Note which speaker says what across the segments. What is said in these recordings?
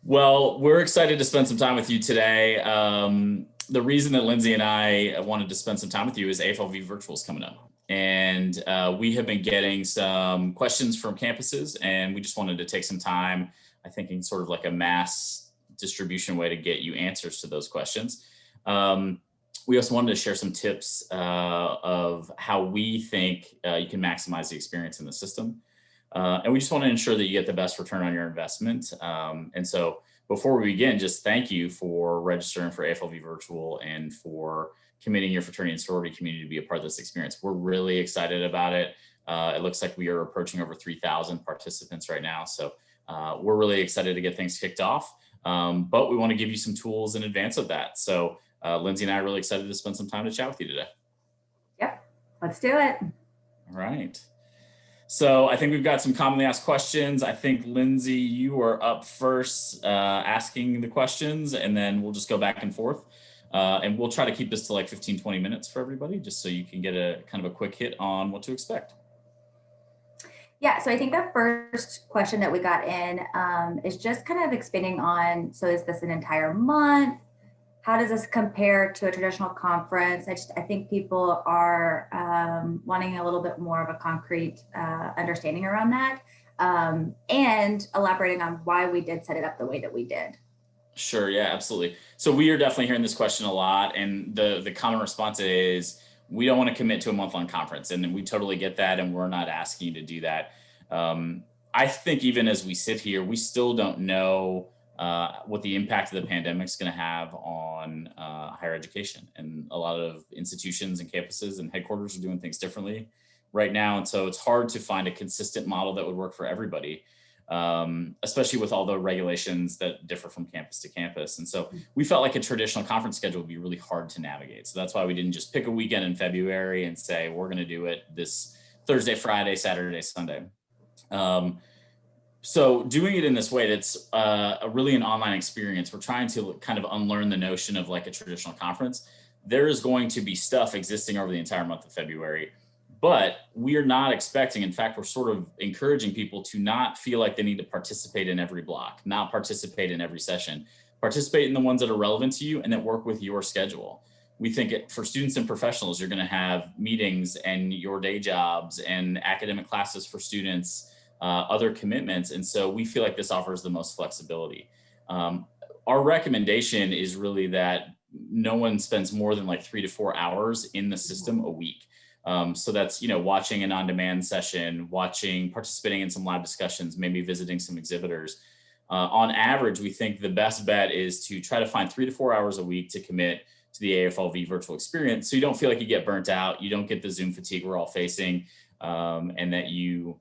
Speaker 1: Well, we're excited to spend some time with you today. The reason that Lindsay and I wanted to spend some time with you is AFLV Virtual is coming up. And we have been getting some questions from campuses, and we just wanted to take some time, I think, in sort of like a mass distribution way to get you answers to those questions. We also wanted to share some tips of how we think you can maximize the experience in the system. And we just want to ensure that you get the best return on your investment. And so before we begin, just thank you for registering for AFLV Virtual and for committing your fraternity and sorority community to be a part of this experience. We're really excited about it. It looks like we are approaching over 3,000 participants right now. So we're really excited to get things kicked off. But we want to give you some tools in advance of that. So Lindsay and I are really excited to spend some time to chat with you today.
Speaker 2: Yep, let's do it.
Speaker 1: All right. So I think we've got some commonly asked questions. I think, Lindsay, you are up first asking the questions, and then we'll just go back and forth. And we'll try to keep this to like 15, 20 minutes for everybody, just so you can get a kind of a quick hit on what to expect.
Speaker 2: Yeah, so I think the first question that we got in is just kind of expanding on, so is this an entire month? How does this compare to a traditional conference? I think people are wanting a little bit more of a concrete understanding around that, and elaborating on why we did set it up the way that we did.
Speaker 1: Sure, yeah, absolutely. So we are definitely hearing this question a lot, and the common response is, we don't want to commit to a month-long conference, and we totally get that, and we're not asking you to do that. I think even as we sit here, we still don't know what the impact of the pandemic is going to have on higher education. And a lot of institutions and campuses and headquarters are doing things differently right now. And so it's hard to find a consistent model that would work for everybody, especially with all the regulations that differ from campus to campus. And so we felt like a traditional conference schedule would be really hard to navigate. So that's why we didn't just pick a weekend in February and say, we're going to do it this Thursday, Friday, Saturday, Sunday. So doing it in this way, that's really an online experience. We're trying to kind of unlearn the notion of like a traditional conference. There is going to be stuff existing over the entire month of February, but we are not expecting, in fact, we're sort of encouraging people to not feel like they need to participate in every block, not participate in every session, participate in the ones that are relevant to you and that work with your schedule. We think for students and professionals, you're going to have meetings and your day jobs and academic classes for students, other commitments. And so we feel like this offers the most flexibility. Our recommendation is really that no one spends more than like 3 to 4 hours in the system a week. So that's, watching an on-demand session, participating in some lab discussions, maybe visiting some exhibitors. On average, we think the best bet is to try to find 3 to 4 hours a week to commit to the AFLV virtual experience. So you don't feel like you get burnt out, you don't get the Zoom fatigue we're all facing, and that you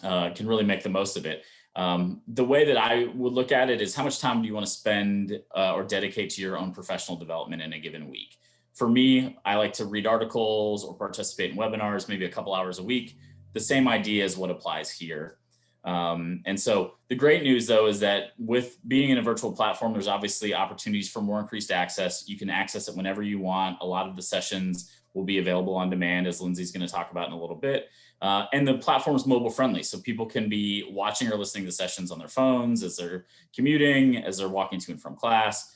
Speaker 1: can really make the most of it. The way that I would look at it is, how much time do you want to spend or dedicate to your own professional development in a given week? For me, I like to read articles or participate in webinars, maybe a couple hours a week. The same idea is what applies here. And so the great news, though, is that with being in a virtual platform, there's obviously opportunities for more increased access. You can access it whenever you want. A lot of the sessions will be available on demand, as Lindsay's going to talk about in a little bit. And the platform is mobile friendly, so people can be watching or listening to sessions on their phones as they're commuting, as they're walking to and from class,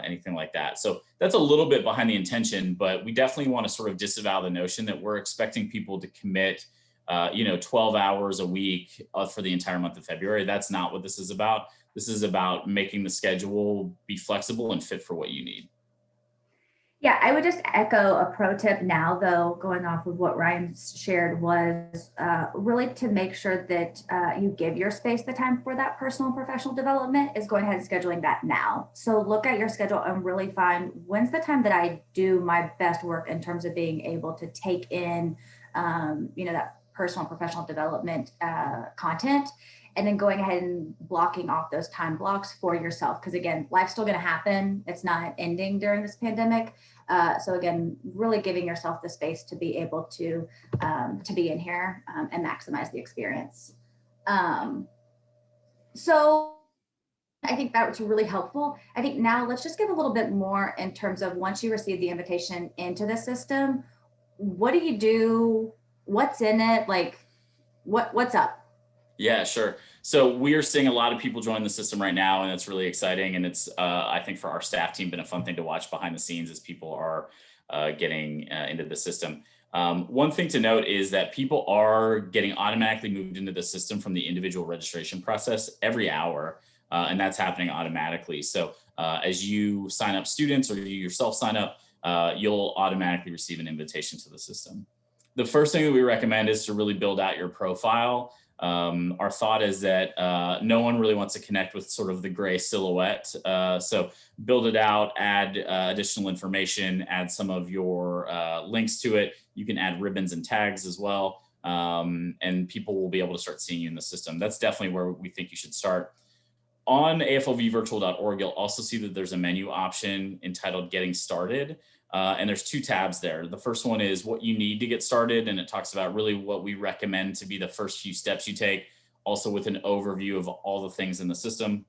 Speaker 1: anything like that. So that's a little bit behind the intention, but we definitely want to sort of disavow the notion that we're expecting people to commit 12 hours a week for the entire month of February. That's not what this is about. This is about making the schedule be flexible and fit for what you need.
Speaker 2: Yeah, I would just echo a pro tip now, though, going off of what Ryan shared, was really to make sure that you give your space the time for that personal and professional development, is going ahead and scheduling that now. So look at your schedule and really find, when's the time that I do my best work in terms of being able to take in, that personal and professional development content, and then going ahead and blocking off those time blocks for yourself. Because again, life's still going to happen. It's not ending during this pandemic. So again, really giving yourself the space to be able to be in here and maximize the experience. So I think that was really helpful. I think now let's just give a little bit more in terms of, once you receive the invitation into the system, what do you do? What's in it? Like, what's up?
Speaker 1: Yeah, sure. So we are seeing a lot of people join the system right now, and it's really exciting. And it's, I think, for our staff team, been a fun thing to watch behind the scenes as people are getting into the system. One thing to note is that people are getting automatically moved into the system from the individual registration process every hour, and that's happening automatically. So as you sign up students or you yourself sign up, you'll automatically receive an invitation to the system. The first thing that we recommend is to really build out your profile. Our thought is that no one really wants to connect with sort of the gray silhouette. So build it out, add additional information, add some of your links to it. You can add ribbons and tags as well. And people will be able to start seeing you in the system. That's definitely where we think you should start. On aflvvirtual.org, you'll also see that there's a menu option entitled Getting Started. And there's two tabs there. The first one is what you need to get started. And it talks about really what we recommend to be the first few steps you take, also with an overview of all the things in the system.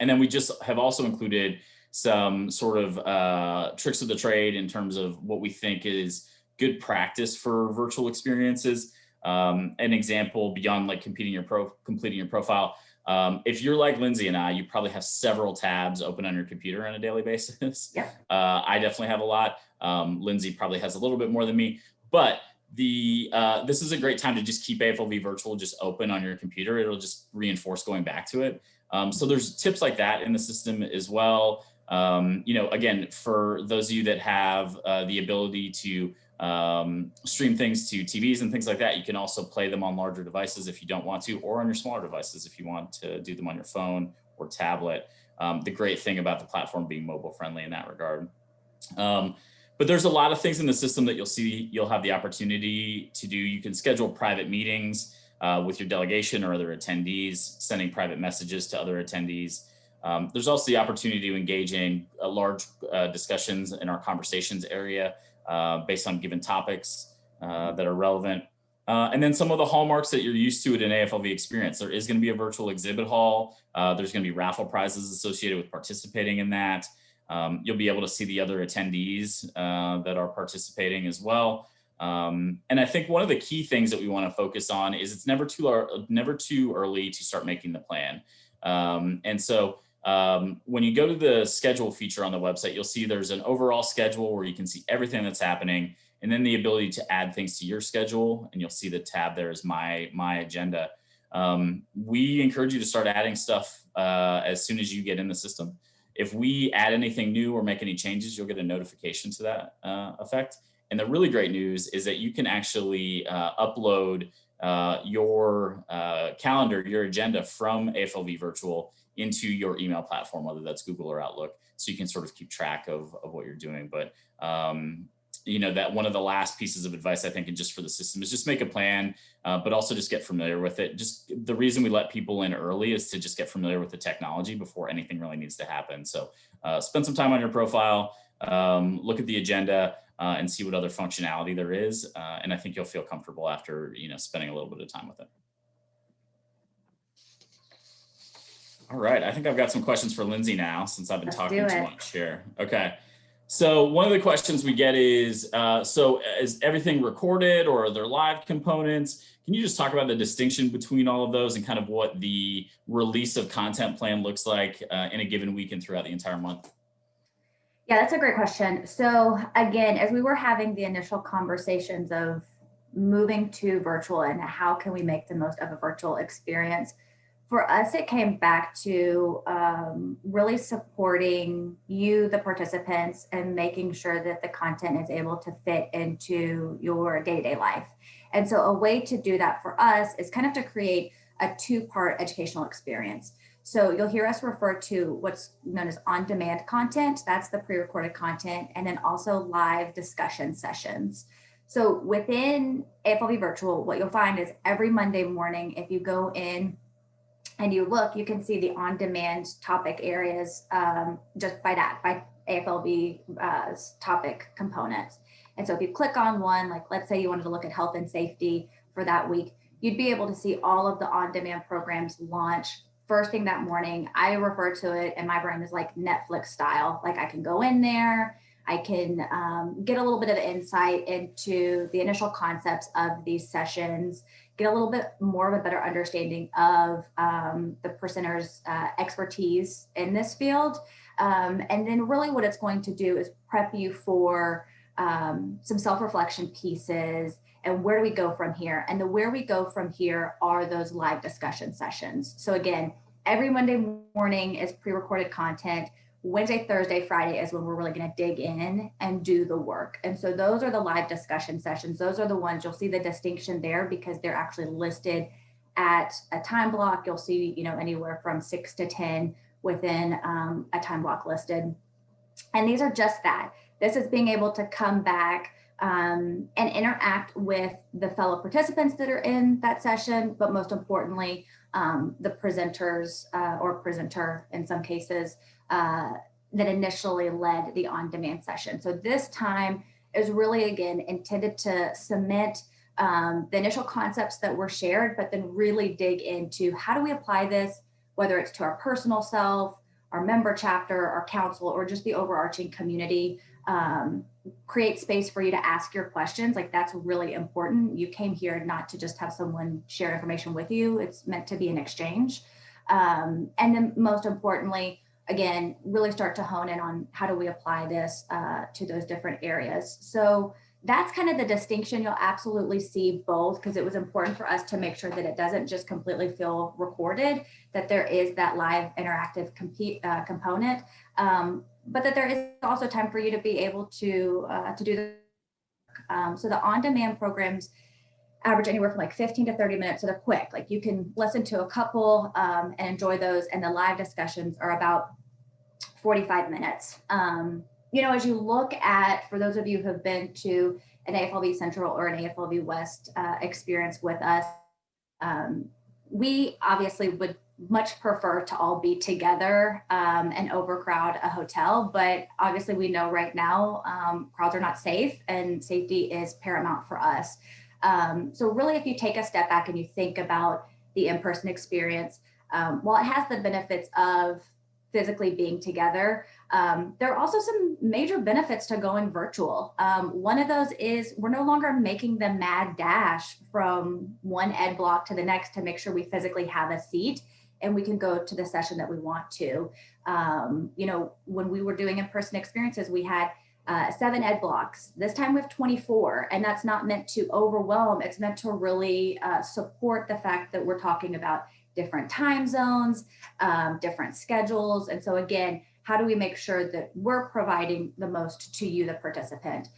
Speaker 1: And then we just have also included some sort of tricks of the trade in terms of what we think is good practice for virtual experiences. An example beyond like completing your profile. If you're like Lindsay and I, you probably have several tabs open on your computer on a daily basis.
Speaker 2: Yeah.
Speaker 1: I definitely have a lot. Lindsay probably has a little bit more than me, but this is a great time to just keep AFLV Virtual just open on your computer. It'll just reinforce going back to it. So there's tips like that in the system as well. Again, for those of you that have the ability to stream things to TVs and things like that, you can also play them on larger devices if you don't want to, or on your smaller devices if you want to do them on your phone or tablet. The great thing about the platform being mobile friendly in that regard. But there's a lot of things in the system that you'll have the opportunity to do. You can schedule private meetings with your delegation or other attendees, sending private messages to other attendees. There's also the opportunity to engage in large discussions in our conversations area based on given topics that are relevant. And then some of the hallmarks that you're used to at an AFLV experience. There is going to be a virtual exhibit hall. There's going to be raffle prizes associated with participating in that. You'll be able to see the other attendees that are participating as well. And I think one of the key things that we want to focus on is it's never too early to start making the plan. And so when you go to the schedule feature on the website, you'll see there's an overall schedule where you can see everything that's happening, and then the ability to add things to your schedule. And you'll see the tab there is my agenda. We encourage you to start adding stuff as soon as you get in the system. If we add anything new or make any changes, you'll get a notification to that effect. And the really great news is that you can actually upload your calendar, your agenda from AFLV Virtual into your email platform, whether that's Google or Outlook, so you can sort of keep track of what you're doing. But that one of the last pieces of advice I think, and just for the system, is just make a plan, but also just get familiar with it. Just the reason we let people in early is to just get familiar with the technology before anything really needs to happen. So spend some time on your profile, look at the agenda, and see what other functionality there is. And I think you'll feel comfortable after spending a little bit of time with it. All right, I think I've got some questions for Lindsay now, since I've been talking too much here. Okay. So one of the questions we get is, so is everything recorded, or are there live components? Can you just talk about the distinction between all of those and kind of what the release of content plan looks like in a given week and throughout the entire month?
Speaker 2: Yeah, that's a great question. So again, as we were having the initial conversations of moving to virtual and how can we make the most of a virtual experience, for us, it came back to really supporting you, the participants, and making sure that the content is able to fit into your day-to-day life. And so a way to do that for us is kind of to create a two-part educational experience. So you'll hear us refer to what's known as on-demand content. That's the pre-recorded content, and then also live discussion sessions. So within AFLV Virtual, what you'll find is every Monday morning, if you go in and you look, you can see the on-demand topic areas just by AFLV's topic components. And so if you click on one, like let's say you wanted to look at health and safety for that week, you'd be able to see all of the on-demand programs launch first thing that morning. I refer to it in my brain as like Netflix style. Like I can go in there, I can get a little bit of insight into the initial concepts of these sessions, get a little bit more of a better understanding of the presenter's expertise in this field. And then really what it's going to do is prep you for some self-reflection pieces and where do we go from here? And the where we go from here are those live discussion sessions. So again, every Monday morning is pre-recorded content. Wednesday, Thursday, Friday is when we're really going to dig in and do the work. And so those are the live discussion sessions. Those are the ones you'll see the distinction there because they're actually listed at a time block. You'll see, anywhere from 6 to 10 within a time block listed. And these are just that. This is being able to come back and interact with the fellow participants that are in that session, but most importantly, the presenters or presenter in some cases that initially led the on-demand session. So this time is really, again, intended to cement the initial concepts that were shared, but then really dig into how do we apply this, whether it's to our personal self, our member chapter, our council, or just the overarching community. Create space for you to ask your questions. Like that's really important. You came here not to just have someone share information with you. It's meant to be an exchange. And then most importantly, again, really start to hone in on how do we apply this to those different areas. So that's kind of the distinction. You'll absolutely see both because it was important for us to make sure that it doesn't just completely feel recorded, that there is that live interactive component, but that there is also time for you to be able to do the so the on-demand programs average anywhere from like 15 to 30 minutes. So they're quick. Like you can listen to a couple and enjoy those. And the live discussions are about 45 minutes. As you look at, for those of you who have been to an AFLV Central or an AFLV West experience with us, we obviously would much prefer to all be together and overcrowd a hotel. But obviously we know right now crowds are not safe and safety is paramount for us. So really, if you take a step back and you think about the in-person experience, while it has the benefits of physically being together, there are also some major benefits to going virtual. One of those is we're no longer making the mad dash from one ed block to the next to make sure we physically have a seat and we can go to the session that we want to. When we were doing in-person experiences, we had 7 ed blocks. This time we have 24, and that's not meant to overwhelm. It's meant to really support the fact that we're talking about different time zones, different schedules. And so again, how do we make sure that we're providing the most to you, the participant?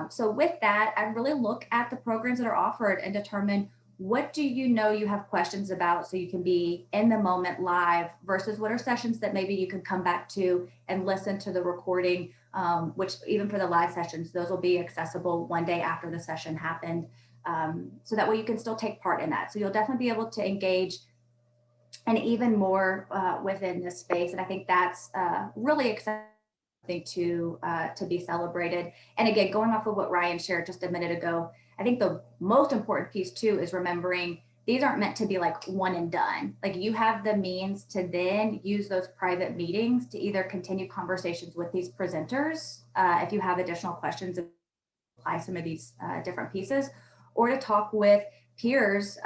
Speaker 2: So with that, I really look at the programs that are offered and determine what do you have questions about so you can be in the moment live versus what are sessions that maybe you can come back to and listen to the recording, which even for the live sessions, those will be accessible one day after the session happened. So that way you can still take part in that. So you'll definitely be able to engage and even more within this space. And I think that's really exciting to be celebrated. And again, going off of what Ryan shared just a minute ago, I think the most important piece too is remembering these aren't meant to be like one and done. Like you have the means to then use those private meetings to either continue conversations with these presenters, if you have additional questions, apply some of these different pieces, or to talk with peers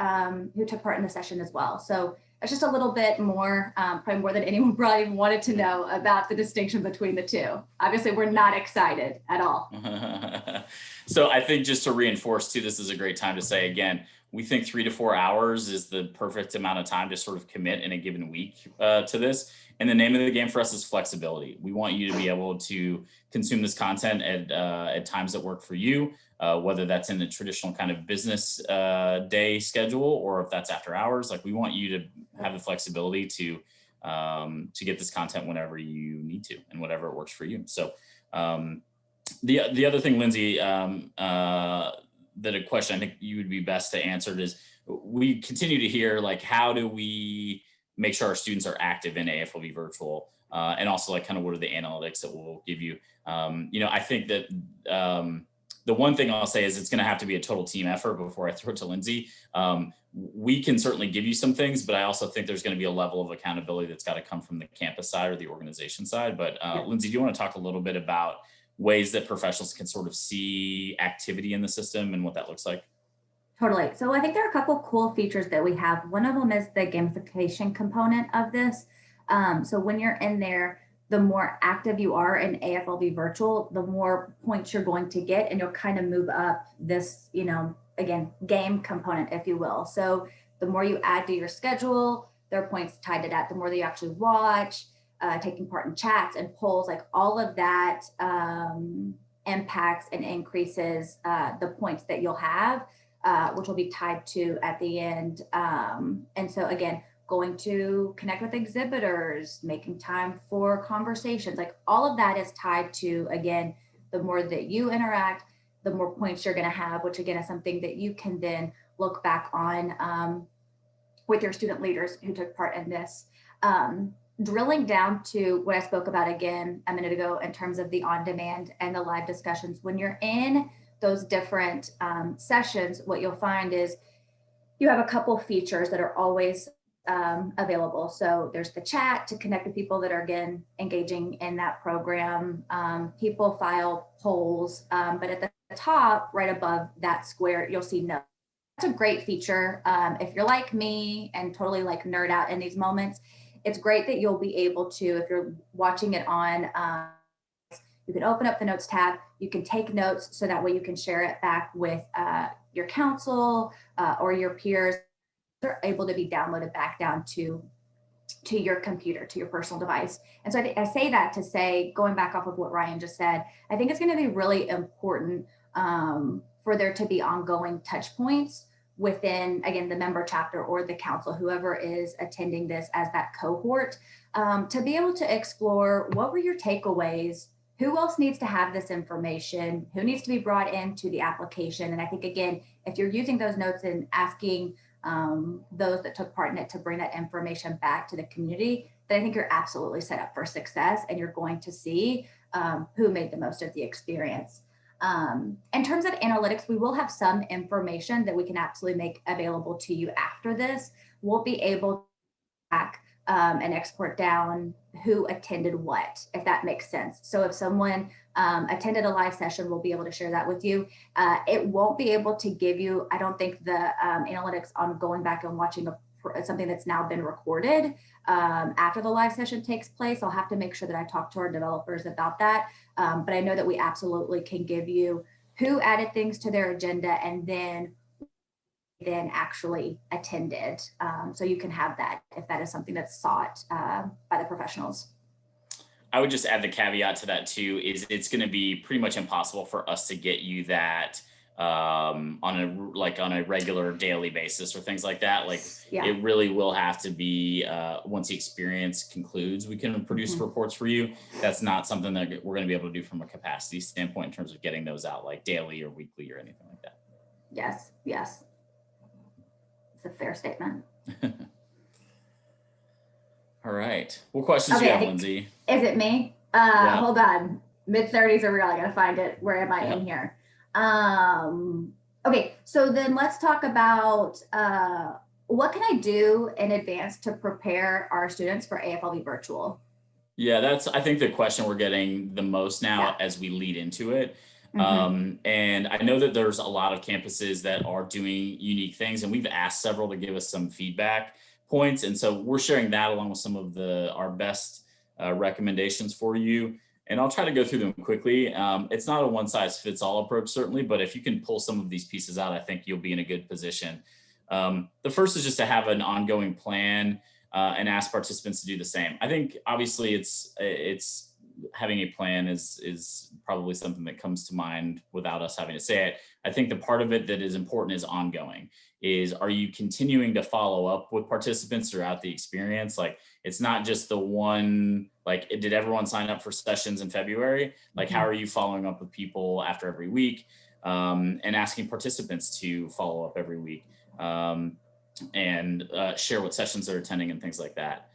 Speaker 2: who took part in the session as well. So it's just a little bit more, probably more than anyone probably wanted to know about the distinction between the two. Obviously, we're not excited at all.
Speaker 1: So I think just to reinforce too, this is a great time to say again, we think 3 to 4 hours is the perfect amount of time to sort of commit in a given week to this. And the name of the game for us is flexibility. We want you to be able to consume this content at times that work for you, whether that's in the traditional kind of business day schedule or if that's after hours. Like we want you to have the flexibility to get this content whenever you need to and whatever works for you. So the other thing, Lindsay, that a question I think you would be best to answer is we continue to hear like, how do we make sure our students are active in AFLV virtual? And also like kind of what are the analytics that we'll give you? I think that the one thing I'll say is it's going to have to be a total team effort before I throw it to Lindsay. We can certainly give you some things, but I also think there's going to be a level of accountability that's got to come from the campus side or the organization side. But Lindsay, do you want to talk a little bit about ways that professionals can sort of see activity in the system and what that looks like?
Speaker 2: Totally. So I think there are a couple cool features that we have. One of them is the gamification component of this. So when you're in there, the more active you are in AFLV virtual, the more points you're going to get, and you'll kind of move up this, again, game component, if you will. So the more you add to your schedule, there are points tied to that. The more that you actually watch, taking part in chats and polls, like all of that impacts and increases the points that you'll have, which will be tied to at the end. And so again, going to connect with exhibitors, making time for conversations, like all of that is tied to, again, the more that you interact, the more points you're going to have, which again is something that you can then look back on with your student leaders who took part in this. Drilling down to what I spoke about again a minute ago in terms of the on-demand and the live discussions, when you're in those different sessions, what you'll find is you have a couple features that are always available. So there's the chat to connect with people that are, again, engaging in that program. People file polls, but at the top, right above that square, you'll see notes. That's a great feature. If you're like me and totally like nerd out in these moments, it's great that you'll be able to, if you're watching it on, you can open up the notes tab, you can take notes so that way you can share it back with your council or your peers. They're able to be downloaded back down to your computer, to your personal device. And so I say that to say, going back off of what Ryan just said, I think it's going to be really important for there to be ongoing touch points within, again, the member chapter or the council, whoever is attending this as that cohort, to be able to explore what were your takeaways, who else needs to have this information, who needs to be brought into the application. And I think, again, if you're using those notes and asking those that took part in it to bring that information back to the community, then I think you're absolutely set up for success, and you're going to see who made the most of the experience. In terms of analytics, we will have some information that we can absolutely make available to you after this. We'll be able to track and export down who attended what, if that makes sense. So if someone attended a live session, we'll be able to share that with you. It won't be able to give you, I don't think, the analytics on going back and watching something that's now been recorded after the live session takes place. I'll have to make sure that I talk to our developers about that. But I know that we absolutely can give you who added things to their agenda and then actually attended. So you can have that if that is something that's sought by the professionals.
Speaker 1: I would just add the caveat to that too, is it's going to be pretty much impossible for us to get you that on a regular daily basis or things like that. Like It really will have to be once the experience concludes, we can produce reports for you. That's not something that we're going to be able to do from a capacity standpoint in terms of getting those out like daily or weekly or anything like that.
Speaker 2: Yes. It's a fair statement.
Speaker 1: All right. What questions do you have, Lindsay?
Speaker 2: Is it me? Hold on. Mid-30s are real. I got to find it. Where am I in here? Okay. So then let's talk about what can I do in advance to prepare our students for AFLV virtual?
Speaker 1: Yeah, that's, I think, the question we're getting the most now as we lead into it. And I know that there's a lot of campuses that are doing unique things, and we've asked several to give us some feedback points. And so we're sharing that along with some of our best recommendations for you. And I'll try to go through them quickly. It's not a one size fits all approach, certainly, but if you can pull some of these pieces out, I think you'll be in a good position. The first is just to have an ongoing plan and ask participants to do the same. I think obviously it's having a plan is probably something that comes to mind without us having to say it. I think the part of it that is important is ongoing. Are you continuing to follow up with participants throughout the experience? Like, it's not just the one, like, did everyone sign up for sessions in February? Like, how are you following up with people after every week and asking participants to follow up every week and share what sessions they're attending and things like that.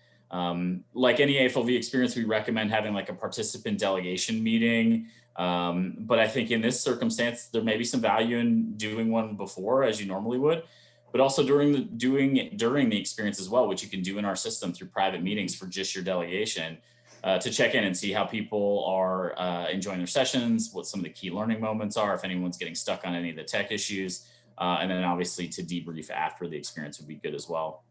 Speaker 1: Like any AFLV experience, we recommend having like a participant delegation meeting. But I think in this circumstance, there may be some value in doing one before, as you normally would, but also during the experience as well, which you can do in our system through private meetings for just your delegation. to check in and see how people are enjoying their sessions, what some of the key learning moments are, if anyone's getting stuck on any of the tech issues, and then obviously to debrief after the experience would be good as well.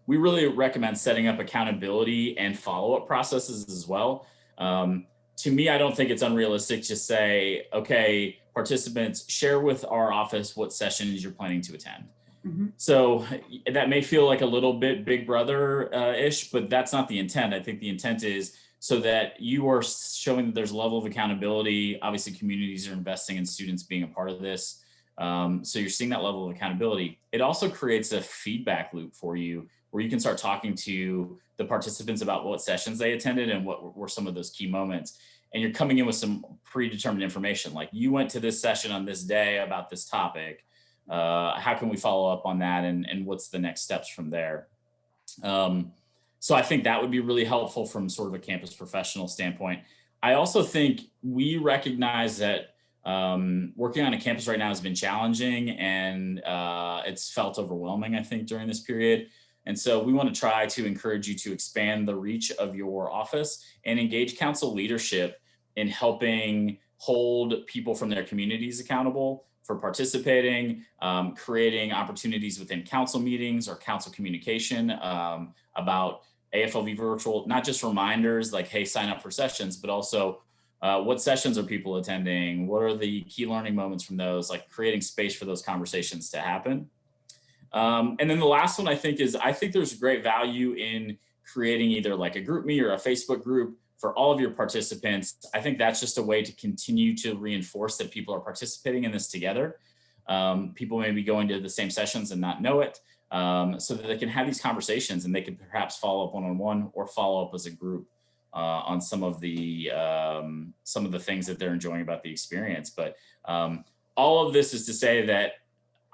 Speaker 1: We really recommend setting up accountability and follow-up processes as well. To me, I don't think it's unrealistic to say, okay, participants, share with our office what sessions you're planning to attend.
Speaker 2: Mm-hmm.
Speaker 1: So that may feel like a little bit Big Brother-ish, but that's not the intent. I think the intent is so that you are showing that there's a level of accountability. Obviously, communities are investing in students being a part of this. So you're seeing that level of accountability. It also creates a feedback loop for you where you can start talking to the participants about what sessions they attended and what were some of those key moments. And you're coming in with some predetermined information, like you went to this session on this day about this topic. How can we follow up on that? And what's the next steps from there? So I think that would be really helpful from sort of a campus professional standpoint. I also think we recognize that working on a campus right now has been challenging and it's felt overwhelming, I think, during this period. And so we want to try to encourage you to expand the reach of your office and engage council leadership in helping hold people from their communities accountable for participating, creating opportunities within council meetings or council communication about AFLV virtual, not just reminders like, hey, sign up for sessions, but also what sessions are people attending? What are the key learning moments from those? Like creating space for those conversations to happen. And then the last one I think there's great value in creating either like a GroupMe or a Facebook group for all of your participants. I think that's just a way to continue to reinforce that people are participating in this together. People may be going to the same sessions and not know it, so that they can have these conversations and they can perhaps follow up one-on-one or follow up as a group on some of the things that they're enjoying about the experience. But all of this is to say that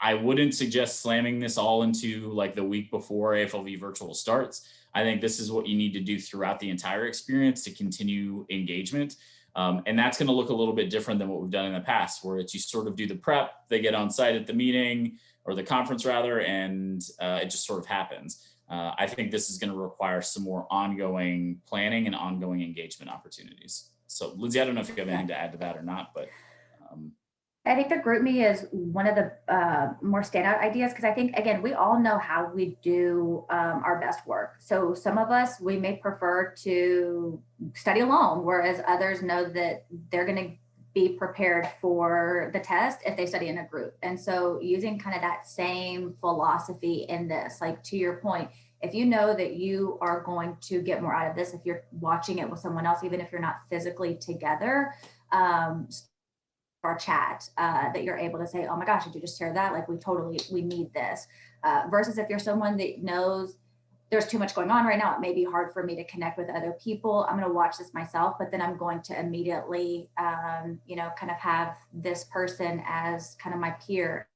Speaker 1: I wouldn't suggest slamming this all into like the week before AFLV virtual starts. I think this is what you need to do throughout the entire experience to continue engagement. And that's going to look a little bit different than what we've done in the past, where it's you sort of do the prep, they get on site at the meeting or the conference rather, and it just sort of happens. I think this is going to require some more ongoing planning and ongoing engagement opportunities. So Lindsay, I don't know if you have anything to add to that or not, but
Speaker 2: I think the GroupMe is one of the more standout ideas because I think, again, we all know how we do our best work. So some of us, we may prefer to study alone, whereas others know that they're going to be prepared for the test if they study in a group. And so using kind of that same philosophy in this, like to your point, if you know that you are going to get more out of this, if you're watching it with someone else, even if you're not physically together, our chat that you're able to say, oh my gosh, did you just share that? Like we need this. Versus if you're someone that knows there's too much going on right now, it may be hard for me to connect with other people. I'm going to watch this myself, but then I'm going to immediately, kind of have this person as kind of my peer.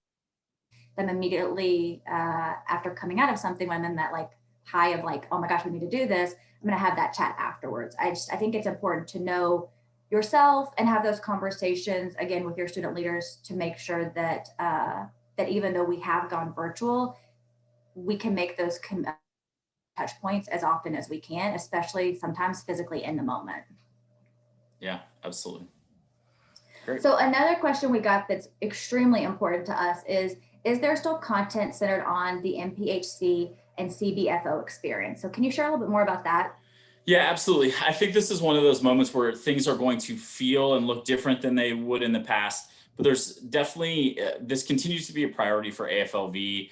Speaker 2: Then immediately after coming out of something, when I'm in that like high of like, oh my gosh, we need to do this, I'm going to have that chat afterwards. I think it's important to know yourself and have those conversations again with your student leaders to make sure that that even though we have gone virtual, we can make those touch points as often as we can, especially sometimes physically in the moment.
Speaker 1: Yeah, absolutely. Great.
Speaker 2: So another question we got that's extremely important to us is there still content centered on the MPHC and CBFO experience? So can you share a little bit more about that?
Speaker 1: Yeah, absolutely. I think this is one of those moments where things are going to feel and look different than they would in the past. But there's definitely, this continues to be a priority for AFLV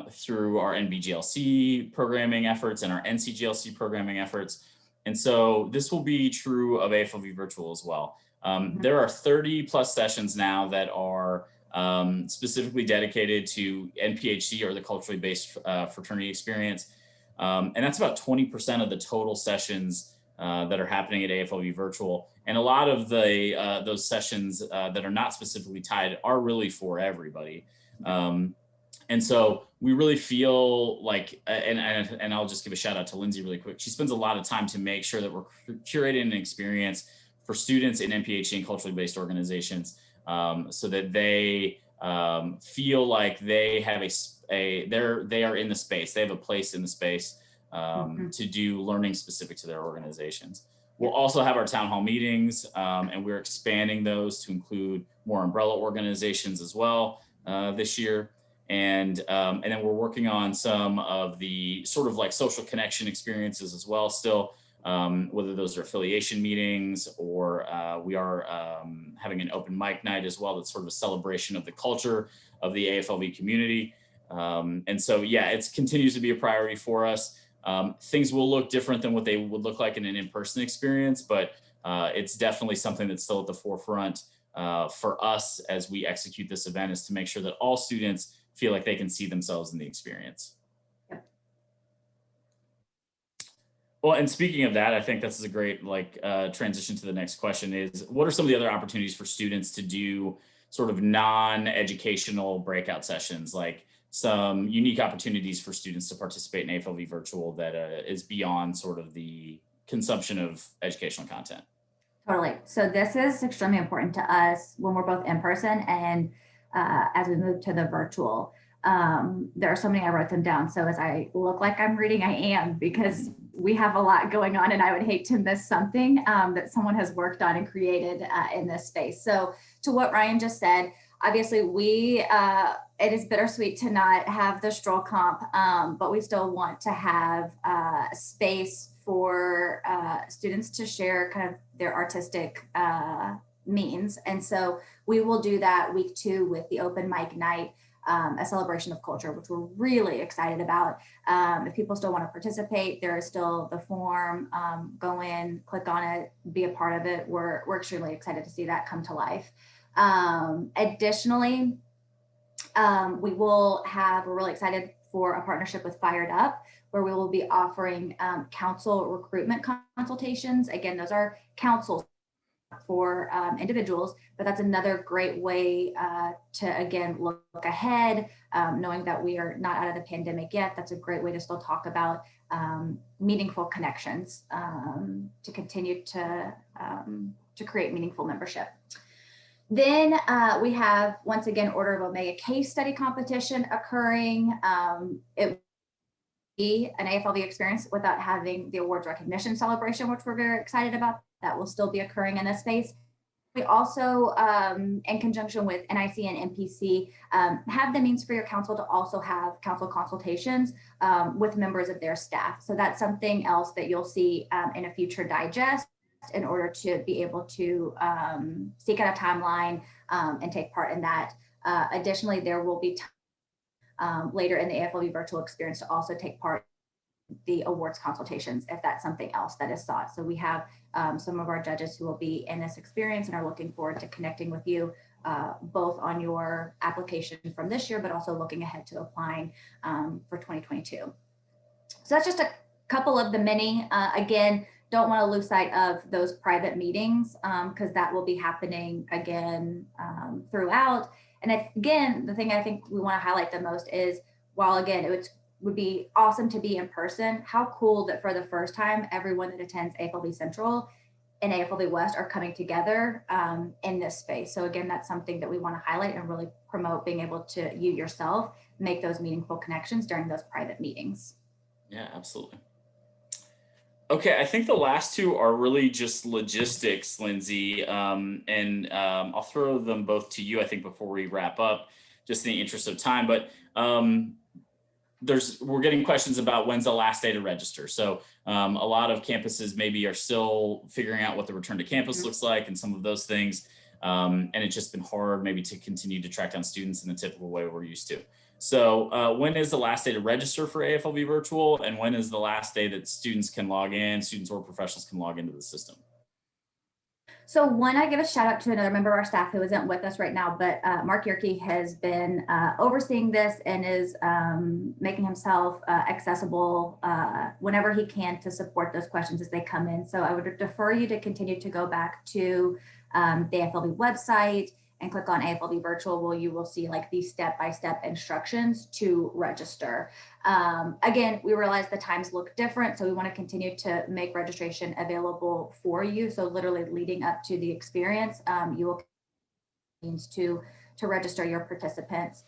Speaker 1: through our NBGLC programming efforts and our NCGLC programming efforts. And so this will be true of AFLV virtual as well. There are 30 plus sessions now that are specifically dedicated to NPHC or the culturally based fraternity experience. And that's about 20% of the total sessions that are happening at AFLV virtual. And a lot of those sessions that are not specifically tied are really for everybody. And so we really feel like, and I'll just give a shout out to Lindsay really quick. She spends a lot of time to make sure that we're curating an experience for students in NPHC and culturally based organizations so that they feel like they have they are in the space, they have a place in the space. to do learning specific to their organizations. We'll also have our town hall meetings, and we're expanding those to include more umbrella organizations as well this year. And then we're working on some of the sort of like social connection experiences as well still, whether those are affiliation meetings or we are having an open mic night as well. That's sort of a celebration of the culture of the AFLV community. And so, yeah, it continues to be a priority for us. Things will look different than what they would look like in an in-person experience, but it's definitely something that's still at the forefront for us as we execute this event, is to make sure that all students feel like they can see themselves in the experience. Well, and speaking of that, I think this is a great transition to the next question is, what are some of the other opportunities for students to do sort of non-educational breakout sessions, like some unique opportunities for students to participate in AFLV virtual that is beyond sort of the consumption of educational content?
Speaker 2: Totally. So this is extremely important to us when we're both in person and as we move to the virtual. There are so many, I wrote them down. So as I look like I'm reading, I am, because we have a lot going on and I would hate to miss something that someone has worked on and created in this space. So to what Ryan just said, obviously it is bittersweet to not have the stroll comp, but we still want to have space for students to share kind of their artistic means. And so we will do that week 2 with the open mic night, a celebration of culture, which we're really excited about. If people still want to participate, there is still the form. Go in, click on it, be a part of it. We're extremely excited to see that come to life. Additionally, we're really excited for a partnership with Fired Up, where we will be offering council recruitment consultations. Again, those are councils for individuals, but that's another great way to, again, look ahead, knowing that we are not out of the pandemic yet. That's a great way to still talk about meaningful connections to continue to create meaningful membership. Then we have, once again, Order of Omega case study competition occurring. It will be an AFLV experience without having the awards recognition celebration, which we're very excited about. That will still be occurring in this space. We also, in conjunction with NIC and MPC, have the means for your council to also have council consultations with members of their staff. So that's something else that you'll see in a future digest, in order to be able to seek out a timeline and take part in that. Additionally, there will be later in the AFLV virtual experience to also take part in the awards consultations, if that's something else that is sought. So we have some of our judges who will be in this experience and are looking forward to connecting with you both on your application from this year, but also looking ahead to applying for 2022. So that's just a couple of the many. Again, don't want to lose sight of those private meetings because that will be happening again throughout. And again, the thing I think we want to highlight the most is, while again, it would be awesome to be in person, how cool that for the first time, everyone that attends AFLV Central and AFLV West are coming together in this space. So again, that's something that we want to highlight and really promote, being able to, you yourself, make those meaningful connections during those private meetings.
Speaker 1: Yeah, absolutely. Okay, I think the last two are really just logistics, Lindsay, and I'll throw them both to you, I think, before we wrap up, just in the interest of time. But we're getting questions about when's the last day to register. So a lot of campuses maybe are still figuring out what the return to campus looks like and some of those things. And it's just been hard maybe to continue to track down students in the typical way we're used to. So when is the last day to register for AFLV virtual, and when is the last day that students or professionals can log into the system?
Speaker 2: So one, I give a shout out to another member of our staff who isn't with us right now, but Mark Yerke has been overseeing this and is making himself accessible whenever he can to support those questions as they come in. So I would defer you to continue to go back to the AFLV website and click on AFLV virtual, where you will see like these step-by-step instructions to register. Again, we realize the times look different, so we want to continue to make registration available for you. So literally leading up to the experience, you will means to to register your participants.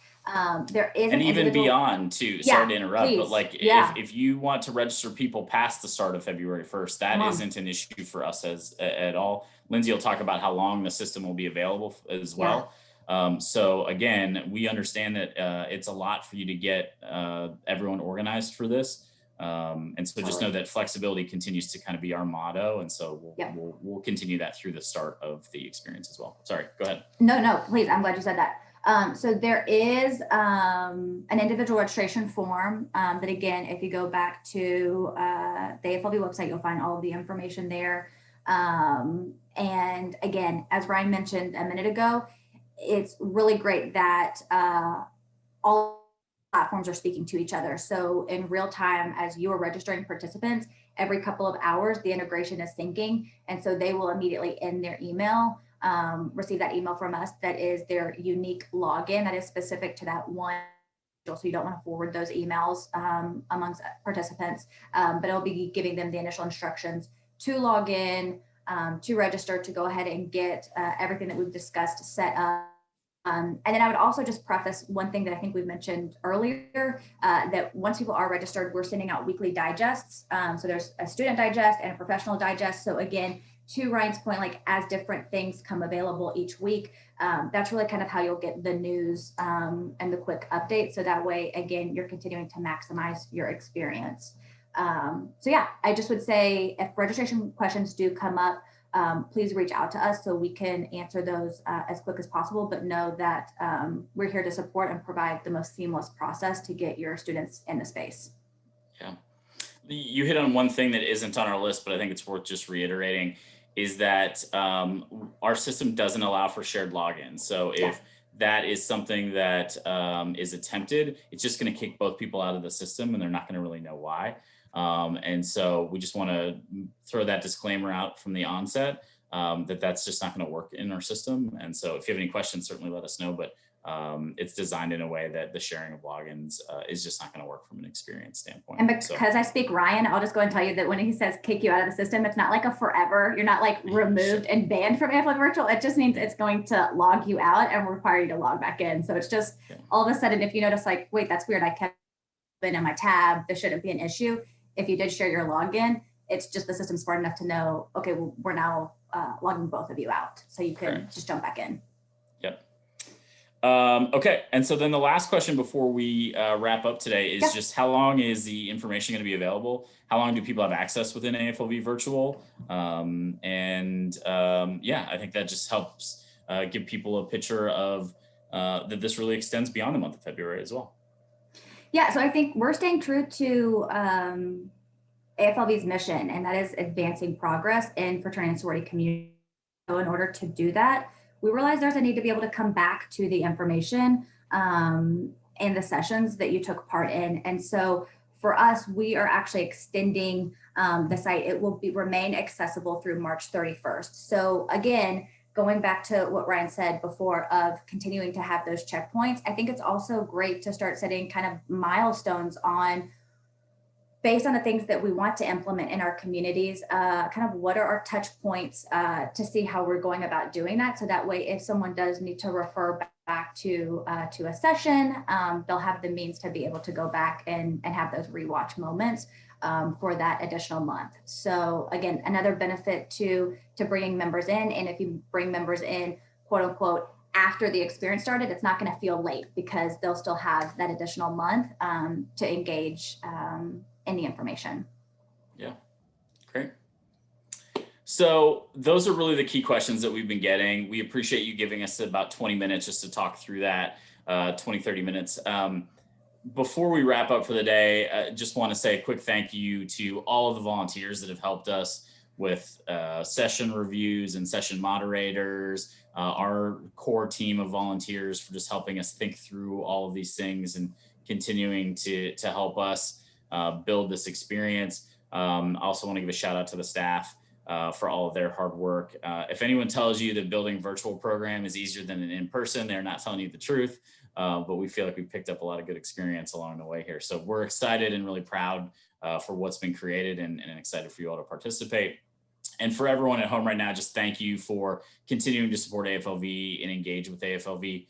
Speaker 2: There is
Speaker 1: and
Speaker 2: an
Speaker 1: even
Speaker 2: individual.
Speaker 1: beyond too,
Speaker 2: Yeah,
Speaker 1: sorry to interrupt, but
Speaker 2: please.
Speaker 1: like
Speaker 2: Yeah,
Speaker 1: if you want to register people past the start of February 1st,
Speaker 2: come
Speaker 1: that
Speaker 2: on.
Speaker 1: isn't an issue for us at all. Lindsay will talk about how long the system will be available as
Speaker 2: Yeah.
Speaker 1: well. So again, we understand that it's a lot for you to get everyone organized for this. And so just know
Speaker 2: Totally.
Speaker 1: that flexibility continues to kind of be our motto. And so
Speaker 2: Yeah.
Speaker 1: we'll continue that through the start of the experience as well. Sorry, go ahead.
Speaker 2: No, please. I'm glad you said that. So there is an individual registration form that, again, if you go back to the AFLV website, you'll find all of the information there. And again, as Ryan mentioned a minute ago, it's really great that all platforms are speaking to each other. So in real time, as you are registering participants, every couple of hours, the integration is syncing. And so they will immediately in their email receive that email from us that is their unique login that is specific to that one. So you don't want to forward those emails amongst participants, but it'll be giving them the initial instructions to log in, to register, to go ahead and get everything that we've discussed set up. And then I would also just preface one thing that I think we mentioned earlier, that once people are registered, we're sending out weekly digests. So there's a student digest and a professional digest. So again, to Ryan's point, like as different things come available each week, that's really kind of how you'll get the news and the quick updates. So that way, again, you're continuing to maximize your experience. So yeah, I just would say if registration questions do come up, please reach out to us so we can answer those as quick as possible, but know that we're here to support and provide the most seamless process to get your students in the space.
Speaker 1: Yeah. You hit on one thing that isn't on our list, but I think it's worth just reiterating is that our system doesn't allow for shared logins. So if
Speaker 2: Yeah.
Speaker 1: that is something that is attempted, it's just going to kick both people out of the system and they're not going to really know why. And so we just want to throw that disclaimer out from the onset that that's just not going to work in our system. And so if you have any questions, certainly let us know. But it's designed in a way that the sharing of logins is just not going to work from an experience standpoint.
Speaker 2: And because I speak Ryan, I'll just go and tell you that when he says kick you out of the system, it's not like a forever. You're not like removed and banned from AFLV Virtual. It just means it's going to log you out and require you to log back in. So it's just all of a sudden, if you notice like, wait, that's weird, I kept it in my tab, there shouldn't be an issue. If you did share your login, it's just the system's smart enough to know, okay, well, we're now logging both of you out. So you can just jump back in.
Speaker 1: Yep. Okay. And so then the last question before we wrap up today is just how long is the information going to be available? How long do people have access within AFLV Virtual? Yeah, I think that just helps give people a picture of that this really extends beyond the month of February as well.
Speaker 2: Yeah, so I think we're staying true to AFLV's mission, and that is advancing progress in fraternity and sorority community. So in order to do that, we realized there's a need to be able to come back to the information and the sessions that you took part in. And so for us, we are actually extending the site. It will remain accessible through March 31st. So again, going back to what Ryan said before of continuing to have those checkpoints, I think it's also great to start setting kind of milestones on based on the things that we want to implement in our communities, kind of what are our touch points to see how we're going about doing that. So that way, if someone does need to refer back to a session, they'll have the means to be able to go back and have those rewatch moments for that additional month. So again, another benefit to bringing members in. And if you bring members in, quote unquote, after the experience started, it's not going to feel late because they'll still have that additional month to engage in the information.
Speaker 1: Yeah, great. So those are really the key questions that we've been getting. We appreciate you giving us about 20 minutes just to talk through that, 20, 30 minutes. Before we wrap up for the day, I just want to say a quick thank you to all of the volunteers that have helped us with session reviews and session moderators, our core team of volunteers for just helping us think through all of these things and continuing to help us build this experience. I also want to give a shout out to the staff for all of their hard work. If anyone tells you that building a virtual program is easier than an in-person, they're not telling you the truth. But we feel like we picked up a lot of good experience along the way here. So we're excited and really proud for what's been created and excited for you all to participate. And for everyone at home right now, just thank you for continuing to support AFLV and engage with AFLV.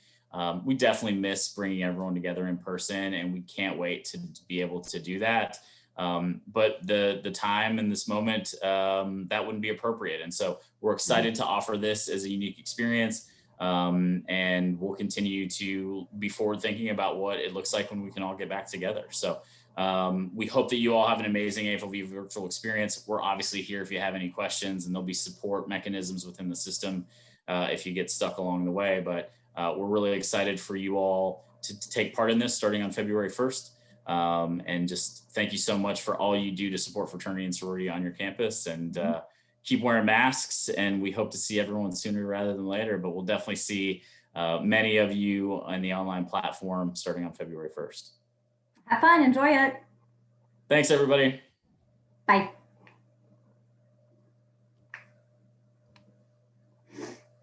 Speaker 1: We definitely miss bringing everyone together in person, and we can't wait to be able to do that. But the time in this moment, that wouldn't be appropriate. And so we're excited to offer this as a unique experience. And we'll continue to be forward thinking about what it looks like when we can all get back together. So we hope that you all have an amazing AFLV virtual experience. We're obviously here if you have any questions, and there'll be support mechanisms within the system if you get stuck along the way. But we're really excited for you all to take part in this starting on February 1st. And just thank you so much for all you do to support fraternity and sorority on your campus. And keep wearing masks. And we hope to see everyone sooner rather than later. But we'll definitely see many of you on the online platform starting on February 1st.
Speaker 2: Have fun. Enjoy it.
Speaker 1: Thanks, everybody.
Speaker 2: Bye.